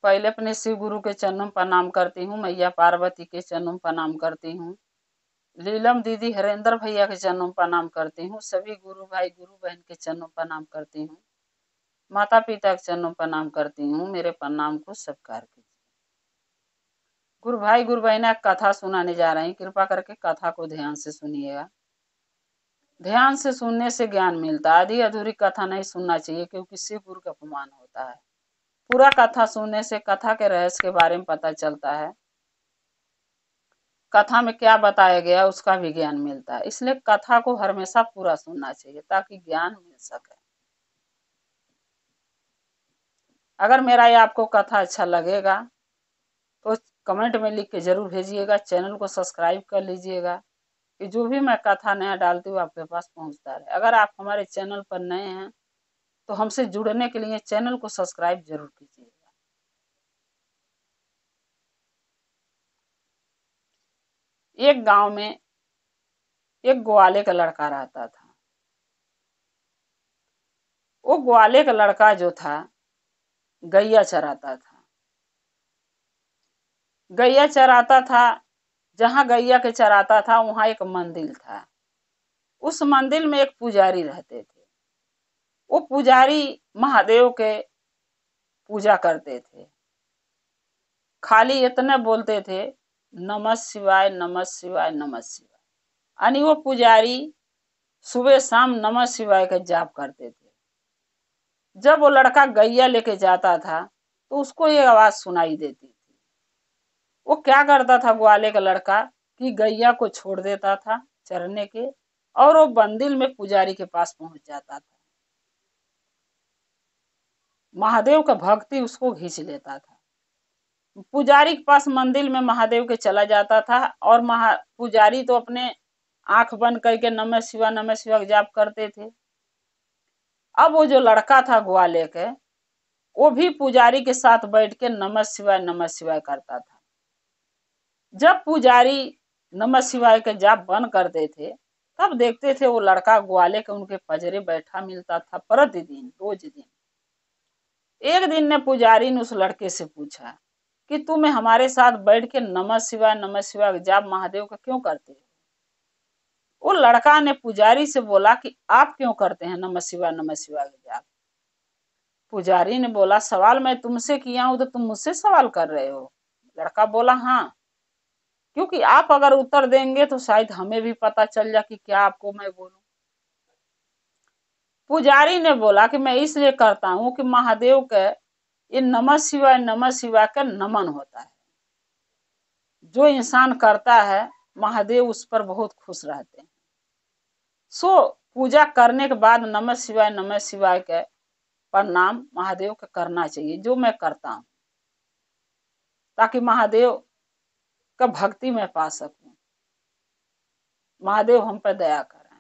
पहले अपने शिव गुरु के चरणों में प्रणाम करती हूँ, मैया पार्वती के चरणों में प्रणाम करती हूँ, लीलम दीदी हरेंद्र भैया के चरणों में प्रणाम करती हूँ, सभी गुरु भाई गुरु बहन के चरणों में प्रणाम करती हूँ, माता पिता के चरणों में प्रणाम करती हूँ। मेरे प्रणाम को स्वीकार कीजिए। गुरु भाई गुरु बहन कथा सुनाने जा रही, कृपा करके कथा को ध्यान से सुनिएगा। ध्यान से सुनने से ज्ञान मिलता है। आधी अधूरी कथा नहीं सुनना चाहिए, क्योंकि शिव गुरु का अपमान होता है। पूरा कथा सुनने से कथा के रहस्य के बारे में पता चलता है, कथा में क्या बताया गया उसका भी ज्ञान मिलता है। इसलिए कथा को हमेशा पूरा सुनना चाहिए ताकि ज्ञान मिल सके। अगर मेरा ये आपको कथा अच्छा लगेगा तो कमेंट में लिख के जरूर भेजिएगा। चैनल को सब्सक्राइब कर लीजिएगा कि जो भी मैं कथा नया डालती हूँ आपके पास पहुंचता रहे। अगर आप हमारे चैनल पर नए हैं तो हमसे जुड़ने के लिए चैनल को सब्सक्राइब जरूर कीजिएगा। एक गांव में एक ग्वाले का लड़का रहता था। वो ग्वाले का लड़का जो था गैया चराता था। गैया चराता था, जहां गैया के चराता था वहां एक मंदिर था। उस मंदिर में एक पुजारी रहते थे। वो पुजारी महादेव के पूजा करते थे। खाली इतने बोलते थे, नमः शिवाय नमः शिवाय नमः शिवाय। यानी वो पुजारी सुबह शाम नमः शिवाय का जाप करते थे। जब वो लड़का गैया लेके जाता था तो उसको ये आवाज सुनाई देती थी। वो क्या करता था ग्वाले का लड़का कि गैया को छोड़ देता था चरने के, और वो मंदिर में पुजारी के पास पहुंच जाता था। महादेव का भक्ति उसको खींच लेता था। पुजारी के पास मंदिर में महादेव के चला जाता था, और पुजारी तो अपने आंख बंद करके नमः शिवाय जाप करते थे। अब वो जो लड़का था ग्वाले के, वो भी पुजारी के साथ बैठ के नमः शिवाय करता था। जब पुजारी नमः शिवाय के जाप बंद करते थे, तब देखते थे वो लड़का ग्वाले के उनके पजरे बैठा मिलता था प्रतिदिन, रोज दिन। एक दिन ने पुजारी ने उस लड़के से पूछा कि तुम्हें हमारे साथ बैठ के नमः शिवाय जाप महादेव का क्यों करते हो? वो लड़का ने पुजारी से बोला कि आप क्यों करते हैं नमः शिवाय जाप? पुजारी ने बोला, सवाल मैं तुमसे किया हूं तो तुम मुझसे सवाल कर रहे हो? लड़का बोला, हाँ, क्योंकि आप अगर उत्तर देंगे तो शायद हमें भी पता चल जाए कि क्या आपको मैं बोलूं। पुजारी ने बोला कि मैं इसलिए करता हूं कि महादेव के ये नमः शिवाय का नमन होता है। जो इंसान करता है महादेव उस पर बहुत खुश रहते हैं। सो पूजा करने के बाद नमः शिवाय के प्रणाम महादेव का करना चाहिए, जो मैं करता हूं, ताकि महादेव का भक्ति में पा सकूं, महादेव हम पर दया करें।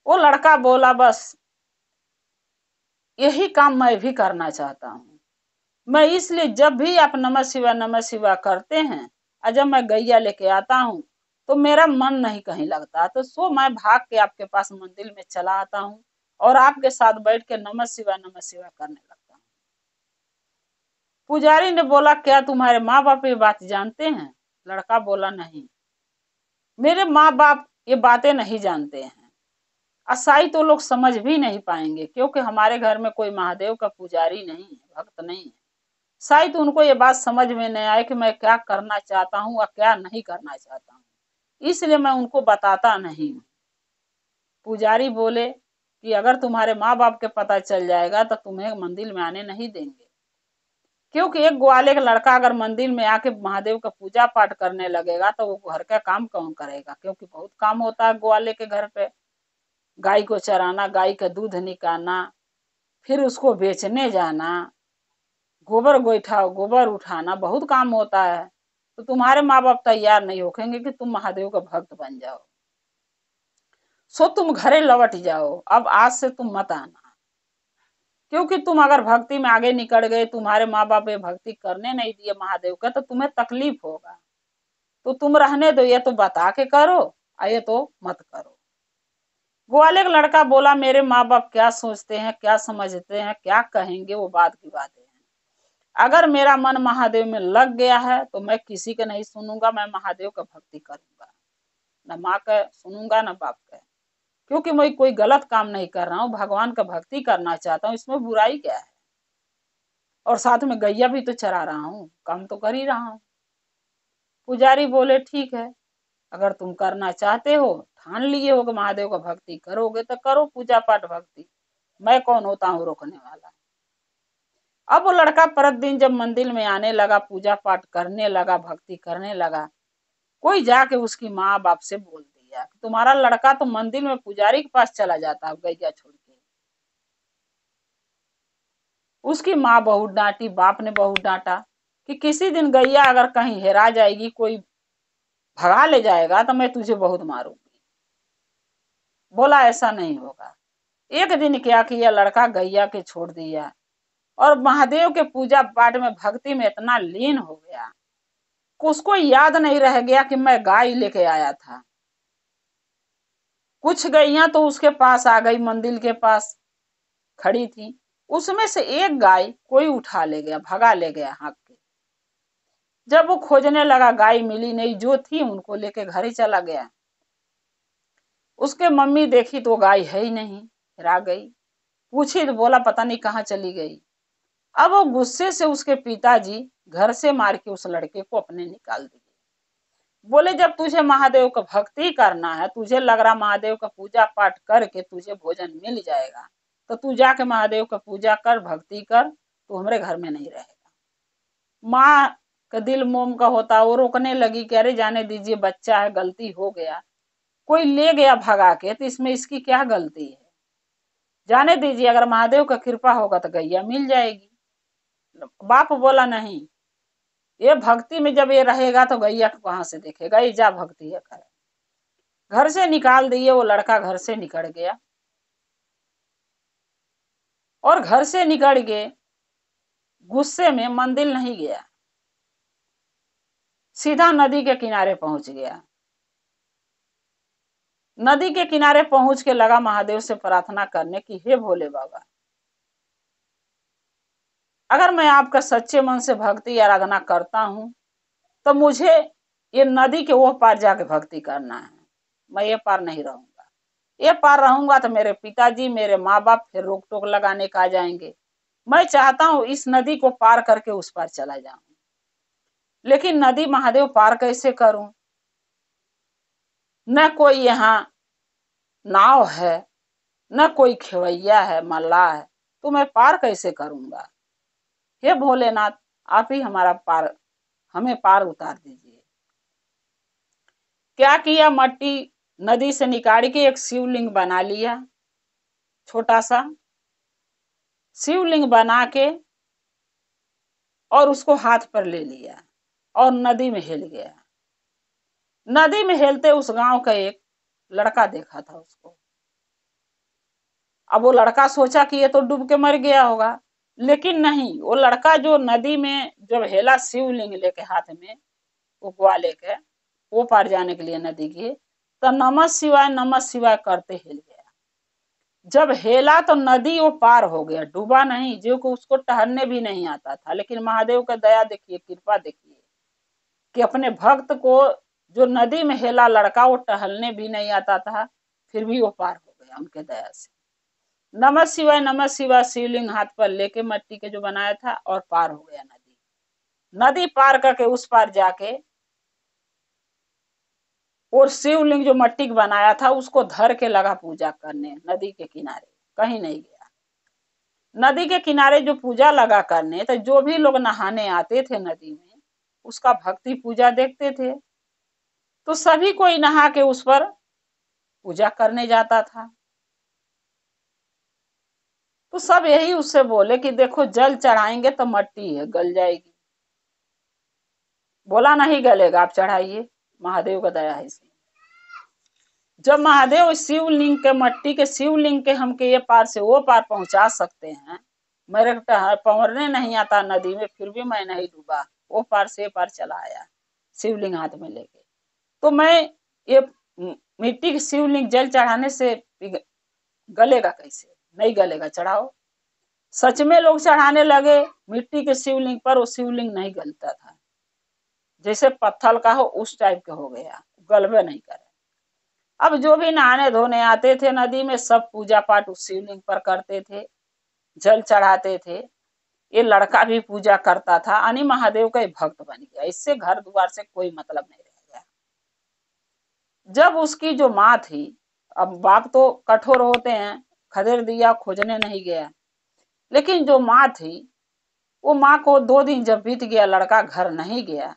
वो लड़का बोला, बस यही काम मैं भी करना चाहता हूं। मैं इसलिए जब भी आप नमः शिवाय करते हैं और जब मैं गैया लेके आता हूं तो मेरा मन नहीं कहीं लगता, तो सो मैं भाग के आपके पास मंदिर में चला आता हूं और आपके साथ बैठ के नमः शिवाय करने लगता हूं। पुजारी ने बोला, क्या तुम्हारे माँ बाप ये बात जानते हैं? लड़का बोला, नहीं, मेरे माँ बाप ये बातें नहीं जानते हैं। असाई तो लोग समझ भी नहीं पाएंगे, क्योंकि हमारे घर में कोई महादेव का पुजारी नहीं है, भक्त नहीं है। शायद उनको ये बात समझ में नहीं आए कि मैं क्या करना चाहता हूँ और क्या नहीं करना चाहता हूँ, इसलिए मैं उनको बताता नहीं हूँ। पुजारी बोले कि अगर तुम्हारे माँ बाप के पता चल जाएगा तो तुम्हें मंदिर में आने नहीं देंगे, क्योंकि एक ग्वाले का लड़का अगर मंदिर में आके महादेव का पूजा पाठ करने लगेगा तो वो घर का काम कौन करेगा? क्योंकि बहुत काम होता है ग्वाले के घर पे। गाय को चराना, गाय का दूध निकालना, फिर उसको बेचने जाना, गोबर उठाना, बहुत काम होता है। तो तुम्हारे माँ बाप तैयार नहीं होंगे कि तुम महादेव का भक्त बन जाओ, सो तुम घरे लौट जाओ, अब आज से तुम मत आना। क्योंकि तुम अगर भक्ति में आगे निकल गए, तुम्हारे माँ बाप ये भक्ति करने नहीं दिए महादेव का, तो तुम्हें तकलीफ होगा। तो तुम रहने दो, ये तो बता के करो, ये तो मत करो। ग्वाले का लड़का बोला, मेरे माँ बाप क्या सोचते हैं, क्या समझते हैं, क्या कहेंगे, वो बात की बात है। अगर मेरा मन महादेव में लग गया है तो मैं किसी का नहीं सुनूंगा, मैं महादेव का भक्ति करूंगा, न माँ का सुनूंगा न बाप का, क्योंकि मैं कोई गलत काम नहीं कर रहा हूँ, भगवान का भक्ति करना चाहता हूँ, इसमें बुराई क्या है। और साथ में गैया भी तो चरा रहा हूँ, काम तो कर ही रहा हूँ। पुजारी बोले ठीक है, अगर तुम करना चाहते हो, ठान लिए हो कि महादेव का भक्ति करोगे तो करो पूजा पाठ भक्ति, मैं कौन होता हूँ रोकने वाला। अब वो लड़का परत दिन जब मंदिर में आने लगा, पूजा पाठ करने लगा, भक्ति करने लगा, कोई जाके उसकी माँ बाप से बोल दिया तुम्हारा लड़का तो मंदिर में पुजारी के पास चला जाता है गैया छोड़ के। उसकी माँ बहुत डांटी, बाप ने बहुत डांटा कि किसी दिन गैया अगर कहीं हेरा जाएगी, कोई भगा ले जाएगा तो मैं तुझे बहुत मारूंगी। बोला ऐसा नहीं होगा। एक दिन क्या किया, लड़का गैया के छोड़ दिया और महादेव के पूजा पाठ में भक्ति में इतना लीन हो गया, उसको याद नहीं रह गया कि मैं गाय लेके आया था। कुछ गैया तो उसके पास आ गई, मंदिर के पास खड़ी थी, उसमें से एक गाय कोई उठा ले गया, भगा ले गया हाँक के। जब वो खोजने लगा, गाय मिली नहीं, जो थी उनको लेके घर ही चला गया। उसके मम्मी देखी तो गाय है ही नहीं, हेरा गई। पूछी तो बोला पता नहीं कहाँ चली गई। अब वो गुस्से से उसके पिताजी घर से मार के उस लड़के को अपने निकाल दिए। बोले जब तुझे महादेव का भक्ति करना है, तुझे लग रहा महादेव का पूजा पाठ करके तुझे भोजन मिल जाएगा, तो तू जाके महादेव का पूजा कर, भक्ति कर, तू हमारे घर में नहीं रहेगा। माँ का दिल मोम का होता, वो रोकने लगी कि अरे जाने दीजिए, बच्चा है, गलती हो गया, कोई ले गया भगा के तो इसमें इसकी क्या गलती है, जाने दीजिए, अगर महादेव का कृपा होगा तो गैया मिल जाएगी। बाप बोला नहीं, ये भक्ति में जब ये रहेगा तो गैया को कहाँ से देखेगा, ये जा भक्ति है करे। घर से निकाल दिए, वो लड़का घर से निकल गया और घर से निकल के गुस्से में मंदिर नहीं गया, सीधा नदी के किनारे पहुंच गया। नदी के किनारे पहुंच के लगा महादेव से प्रार्थना करने की, हे भोले बाबा, अगर मैं आपका सच्चे मन से भक्ति आराधना करता हूं तो मुझे ये नदी के वो पार जाके भक्ति करना है, मैं ये पार नहीं रहूंगा। ये पार रहूंगा तो मेरे पिताजी, मेरे माँ बाप फिर रोक टोक लगाने का आ जाएंगे। मैं चाहता हूं इस नदी को पार करके उस पार चला जाऊं, लेकिन नदी महादेव पार कैसे करूं, न कोई यहाँ नाव है, न कोई खेवैया है, मल्लाह है, तो मैं पार कैसे करूंगा। हे भोलेनाथ, आप ही हमारा पार, हमें पार उतार दीजिए। क्या किया, मट्टी नदी से निकाल के एक शिवलिंग बना लिया, छोटा सा शिवलिंग बना के, और उसको हाथ पर ले लिया और नदी में हिल गया। नदी में हिलते उस गांव का एक लड़का देखा था उसको। अब वो लड़का सोचा कि ये तो डूब के मर गया होगा, लेकिन नहीं, वो लड़का जो नदी में जब हेला शिवलिंग लेके हाथ में, वो गुआ लेके वो पार जाने के लिए नदी के, तो नमः शिवाय करते हिल गया। जब हेला तो नदी वो पार हो गया, डूबा नहीं, जो को उसको टहलने भी नहीं आता था। लेकिन महादेव का दया देखिए, कृपा देखिए कि अपने भक्त को, जो नदी में हेला लड़का, वो टहलने भी नहीं आता था, फिर भी वो पार हो गया उनके दया से। नमः शिवाय शिवलिंग हाथ पर लेके मट्टी के जो बनाया था, और पार हो गया नदी। नदी पार करके उस पार जाके और शिवलिंग जो मट्टी का बनाया था उसको धर के लगा पूजा करने नदी के किनारे, कहीं नहीं गया। नदी के किनारे जो पूजा लगा करने, तो जो भी लोग नहाने आते थे नदी में, उसका भक्ति पूजा देखते थे, तो सभी कोई नहा के उस पर पूजा करने जाता था। तो सब यही उससे बोले कि देखो, जल चढ़ाएंगे तो मट्टी है, गल जाएगी। बोला नहीं गलेगा, आप चढ़ाइए, महादेव का दया है इसमें। जब महादेव शिवलिंग के, मट्टी के शिवलिंग के हमके ये पार से वो पार पहुंचा सकते हैं, मेरे पवरने नहीं आता नदी में, फिर भी मैं नहीं डूबा, वो पार से पार चला आया शिवलिंग हाथ में लेके, तो मैं ये मिट्टी की शिवलिंग जल चढ़ाने से गलेगा कैसे, नहीं गलेगा, चढ़ाओ। सच में लोग चढ़ाने लगे मिट्टी के शिवलिंग पर, वो शिवलिंग नहीं गलता था, जैसे पत्थर का हो उस टाइप का हो गया, गलबे नहीं करे। अब जो भी नहाने धोने आते थे नदी में सब पूजा पाठ उस शिवलिंग पर करते थे, जल चढ़ाते थे। ये लड़का भी पूजा करता था, यानी महादेव का भक्त बन गया। इससे घर द्वार से कोई मतलब नहीं रह गया। जब उसकी जो माँ थी, अब बाप तो कठोर होते हैं, खदेड़ दिया, खोजने नहीं गया, लेकिन जो माँ थी वो माँ को 2 दिन जब बीत गया, लड़का घर नहीं गया,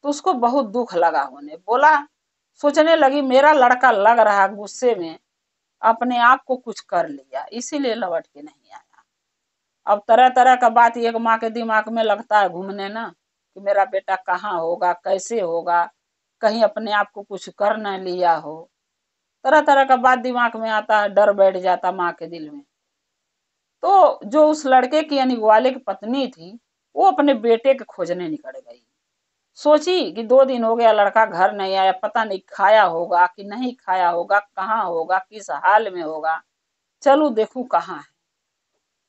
तो उसको बहुत दुख लगा। होने बोला, सोचने लगी मेरा लड़का लग रहा गुस्से में अपने आप को कुछ कर लिया, इसीलिए लौट के नहीं आया। अब तरह तरह का बात एक माँ के दिमाग में लगता है घूमने ना, कि मेरा बेटा कहाँ होगा, कैसे होगा, कहीं अपने आप को कुछ कर न लिया हो। तरह तरह का बात दिमाग में आता है, डर बैठ जाता माँ के दिल में। तो जो उस लड़के की यानी ग्वाले की पत्नी थी, वो अपने बेटे के खोजने निकल गई। सोची कि 2 दिन हो गया लड़का घर नहीं आया, पता नहीं खाया होगा कि नहीं खाया होगा, कहाँ होगा, किस हाल में होगा, चलू देखू कहाँ है।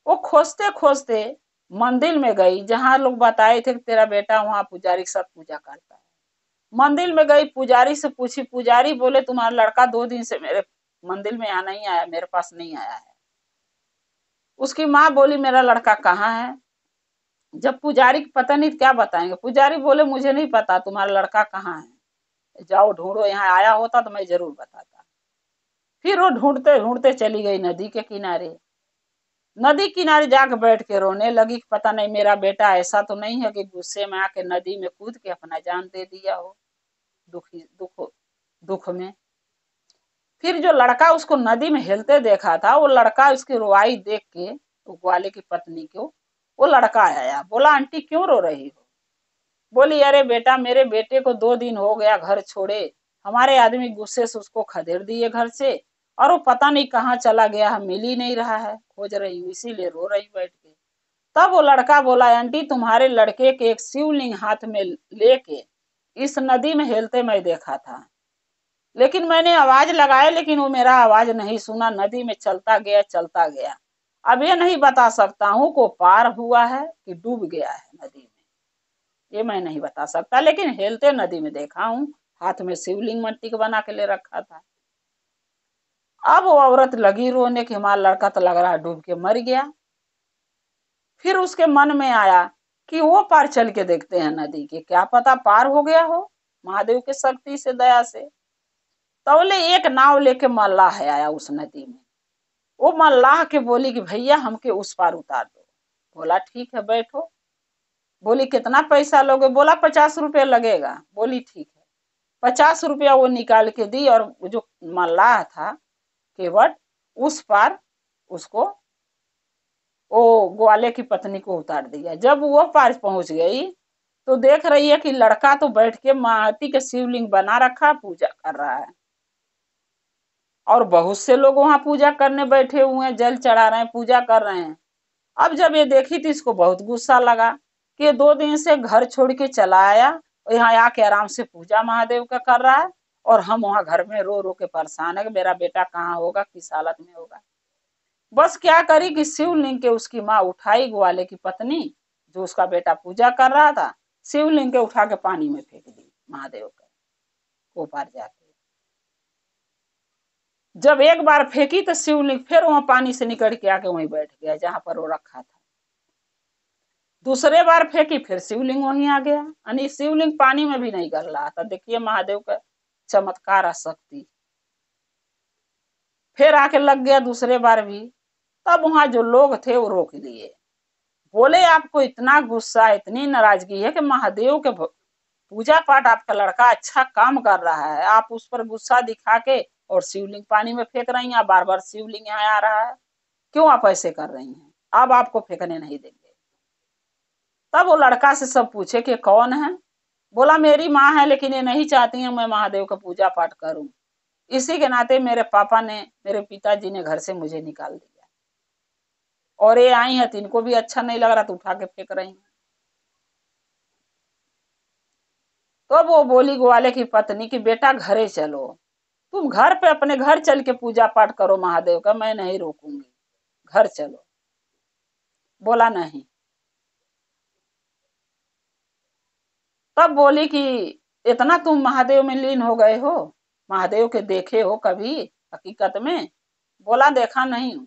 वो खोजते खोजते मंदिर में गई, जहां लोग बताए थे कि तेरा बेटा वहां पुजारी के साथ पूजा करता है। मंदिर में गई, पुजारी से पूछी, पुजारी बोले तुम्हारा लड़का 2 दिन से मेरे मंदिर में यहाँ नहीं आया, मेरे पास नहीं आया है। उसकी माँ बोली मेरा लड़का कहाँ है। जब पुजारी पता नहीं क्या बताएंगे, पुजारी बोले मुझे नहीं पता तुम्हारा लड़का कहाँ है, जाओ ढूंढो, यहाँ आया होता तो मैं जरूर बताता। फिर वो ढूंढते ढूंढते चली गई नदी के किनारे। नदी किनारे जाकर बैठ के रोने लगी, पता नहीं मेरा बेटा ऐसा तो नहीं है कि गुस्से में आके नदी में कूद के अपना जान दे दिया हो, दुखी दुख में। फिर जो लड़का उसको नदी में हिलते देखा था, वो लड़का उसकी रुआई देख के, वो ग्वाले की पत्नी को, वो लड़का आया, बोला आंटी क्यों रो रही हो। बोली अरे बेटा, मेरे बेटे को 2 दिन हो गया घर छोड़े, हमारे आदमी गुस्से से उसको खदेड़ दिए घर से, और वो पता नहीं कहाँ चला गया है, मिल ही नहीं रहा है, खोज रही हूँ, इसीलिए रो रही बैठ के। तब वो लड़का बोला आंटी तुम्हारे लड़के के एक शिवलिंग हाथ में लेके इस नदी में हेलते मैं देखा था, लेकिन मैंने आवाज लगाया लेकिन वो मेरा आवाज नहीं सुना, नदी में चलता गया चलता गया। अब ये नहीं बता सकता हूँ को पार हुआ है कि डूब गया है नदी में, ये मैं नहीं बता सकता, लेकिन हेलते नदी में देखा हूँ, हाथ में शिवलिंग मिट्टी का बना के ले रखा था। अब वो औरत लगी रोने की, हमारा लड़का तो लग रहा डूब के मर गया। फिर उसके मन में आया कि वो पार चल के देखते हैं नदी के, क्या पता पार हो गया हो महादेव के शक्ति से, दया से। तौले एक नाव लेके मल्लाह आया उस नदी में। वो मल्लाह के बोली कि भैया हमके उस पार उतार दो। बोला ठीक है बैठो। बोली कितना पैसा लोगे। बोला 50 रुपया लगेगा। बोली ठीक है। 50 रुपया वो निकाल के दी, और जो मल्लाह था केवट, उस पार उसको, वो ग्वाले की पत्नी को उतार दिया। जब वो पार पहुंच गई तो देख रही है कि लड़का तो बैठ के माटी के शिवलिंग बना रखा, पूजा कर रहा है, और बहुत से लोग वहां पूजा करने बैठे हुए हैं, जल चढ़ा रहे हैं, पूजा कर रहे हैं। अब जब ये देखी तो इसको बहुत गुस्सा लगा कि ये 2 दिन से घर छोड़ के चला आया और यहाँ आके आराम से पूजा महादेव का कर रहा है, और हम वहां घर में रो रो के परेशान है कि मेरा बेटा कहाँ होगा, किस हालत में होगा। बस क्या करी कि शिवलिंग के उसकी माँ उठाई, ग्वाले की पत्नी जो उसका बेटा पूजा कर रहा था, शिवलिंग के उठा के पानी में फेंक दी महादेव के ऊपर जाके। जब एक बार फेंकी तो शिवलिंग फिर वहां पानी से निकल के आके वहीं बैठ गया जहां पर वो रखा था। दूसरे बार फेंकी फिर शिवलिंग वहीं आ गया, यानी शिवलिंग पानी में भी नहीं गल रहा था। देखिए महादेव का चमत्कार आ शक्ति। फिर आके लग गया दूसरे बार भी। तब वहां जो लोग थे वो रोक लिए, बोले आपको इतना गुस्सा, इतनी नाराजगी है कि महादेव के पूजा पाठ आपका लड़का अच्छा काम कर रहा है, आप उस पर गुस्सा दिखा के और शिवलिंग पानी में फेंक रही हैं, बार बार शिवलिंग यहाँ आ रहा है, क्यों आप ऐसे कर रही हैं, अब आपको फेंकने नहीं देंगे। तब वो लड़का से सब पूछे कि कौन है। बोला मेरी माँ है, लेकिन ये नहीं चाहती है मैं महादेव का पूजा पाठ करूं, इसी के नाते मेरे पापा ने, मेरे पिताजी ने घर से मुझे निकाल दिया, और ये आई है तो इनको भी अच्छा नहीं लग रहा तो उठा के फेंक रही हैं। तो वो बोली ग्वाले की पत्नी की बेटा घरे चलो, तुम घर पे अपने घर चल के पूजा पाठ करो महादेव का, मैं नहीं रोकूंगी, घर चलो। बोला नहीं। तब बोली कि इतना तुम महादेव में लीन हो गए हो, महादेव के देखे हो कभी हकीकत में? बोला देखा नहीं हूं,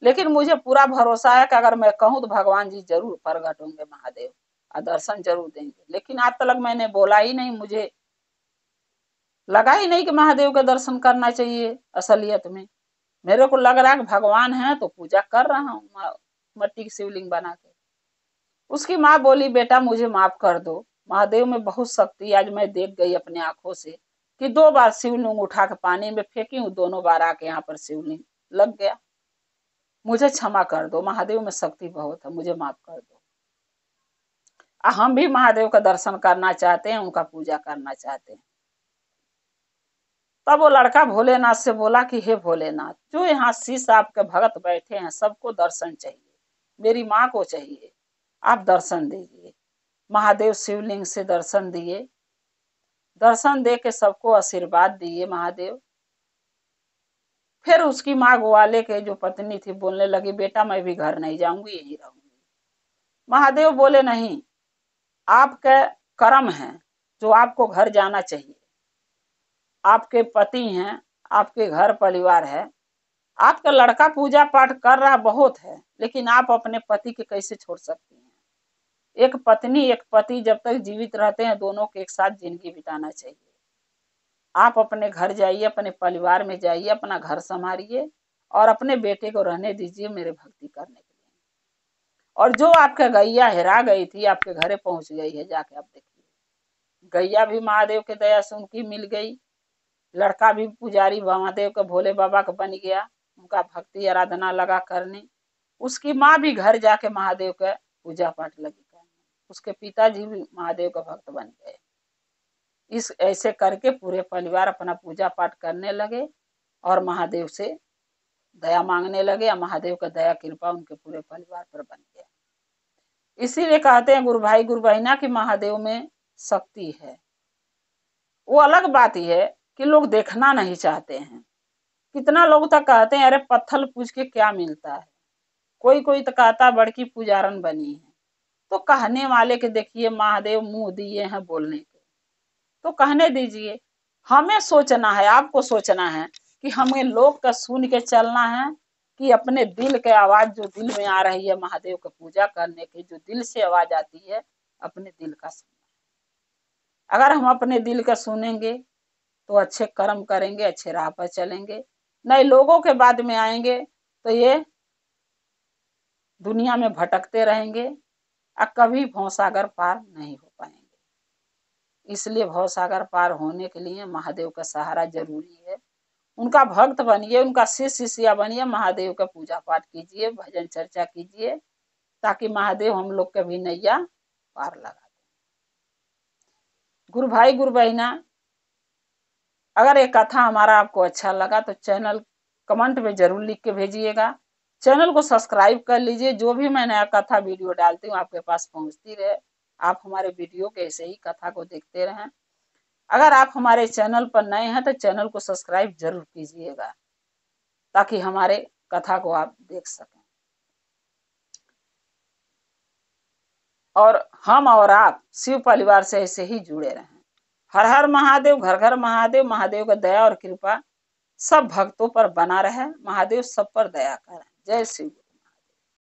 लेकिन मुझे पूरा भरोसा है कि अगर मैं कहूं तो भगवान जी जरूर प्रकट होंगे महादेव और दर्शन जरूर देंगे। लेकिन आज तक मैंने बोला ही नहीं, मुझे लगा ही नहीं कि महादेव का दर्शन करना चाहिए असलियत में। मेरे को लग रहा है कि भगवान है तो पूजा कर रहा हूँ मट्टी की शिवलिंग बना के। उसकी माँ बोली बेटा मुझे माफ कर दो, महादेव में बहुत शक्ति, आज मैं देख गई अपने आंखों से कि 2 बार शिवलिंग उठा के पानी में फेंकी हूँ, दोनों बार आके यहाँ पर शिवलिंग लग गया, मुझे क्षमा कर दो, महादेव में शक्ति बहुत है, मुझे माफ कर दो। हम भी महादेव का दर्शन करना चाहते हैं, उनका पूजा करना चाहते हैं। तब वो लड़का भोलेनाथ से बोला कि हे भोलेनाथ, जो यहाँ शीश आपके भगत बैठे हैं सबको दर्शन चाहिए, मेरी माँ को चाहिए, आप दर्शन दीजिए। महादेव शिवलिंग से दर्शन दिए, दर्शन दे के सबको आशीर्वाद दिए महादेव। फिर उसकी माँ ग्वाले के जो पत्नी थी बोलने लगी बेटा मैं भी घर नहीं जाऊंगी, यहीं रहूंगी। महादेव बोले नहीं, आपका कर्म है जो आपको घर जाना चाहिए, आपके पति हैं, आपके घर परिवार है, आपका लड़का पूजा पाठ कर रहा बहुत है, लेकिन आप अपने पति के कैसे छोड़ सकती हैं? एक पत्नी एक पति जब तक जीवित रहते हैं दोनों के एक साथ जिंदगी बिताना चाहिए। आप अपने घर जाइए, अपने परिवार में जाइए, अपना घर संभालिए और अपने बेटे को रहने दीजिए मेरे भक्ति करने के लिए। और जो आपका गैया हेरा गई थी आपके घरे पहुंच गई है, जाके आप देखिए, गैया भी महादेव के दया से उनकी मिल गई, लड़का भी पुजारी महादेव के भोले बाबा का बन गया, उनका भक्ति आराधना लगा करने। उसकी माँ भी घर जाके महादेव का पूजा पाठ लगी करने, उसके पिताजी भी महादेव का भक्त बन गए। इस ऐसे करके पूरे परिवार अपना पूजा पाठ करने लगे और महादेव से दया मांगने लगे, और महादेव का दया कृपा उनके पूरे परिवार पर बन गया। इसीलिए कहते हैं गुरु भाई गुरु बहना कि महादेव में शक्ति है। वो अलग बात ही है कि लोग देखना नहीं चाहते हैं। कितना लोग तक कहते हैं अरे पत्थर पूज के क्या मिलता है, कोई कोई तो कहता बड़की पुजारन बनी है। तो कहने वाले के देखिए महादेव मुंह दिए हैं बोलने के, तो कहने दीजिए। हमें सोचना है, आपको सोचना है कि हमें लोग का सुन के चलना है कि अपने दिल के आवाज जो दिल में आ रही है महादेव का पूजा करने की, जो दिल से आवाज आती है अपने दिल का सुनना। अगर हम अपने दिल का सुनेंगे तो अच्छे कर्म करेंगे, अच्छे राह पर चलेंगे, नहीं लोगों के बाद में आएंगे तो ये दुनिया में भटकते रहेंगे और कभी भवसागर पार नहीं हो पाएंगे। इसलिए भवसागर पार होने के लिए महादेव का सहारा जरूरी है। उनका भक्त बनिए, उनका शिष्य शिष्या बनिए, महादेव का पूजा पाठ कीजिए, भजन चर्चा कीजिए, ताकि महादेव हम लोग के भी नैया पार लगा दें। गुरु भाई गुरु बहना, अगर ये कथा हमारा आपको अच्छा लगा तो चैनल कमेंट में जरूर लिख के भेजिएगा, चैनल को सब्सक्राइब कर लीजिए। जो भी मैं नया कथा वीडियो डालती हूँ आपके पास पहुंचती रहे, आप हमारे वीडियो के ऐसे ही कथा को देखते रहें। अगर आप हमारे चैनल पर नए हैं तो चैनल को सब्सक्राइब जरूर कीजिएगा, ताकि हमारे कथा को आप देख सकें और हम और आप शिव परिवार से ऐसे ही जुड़े रहें। हर हर महादेव, घर घर महादेव। महादेव का दया और कृपा सब भक्तों पर बना रहे, महादेव सब पर दया करें। जय शिव।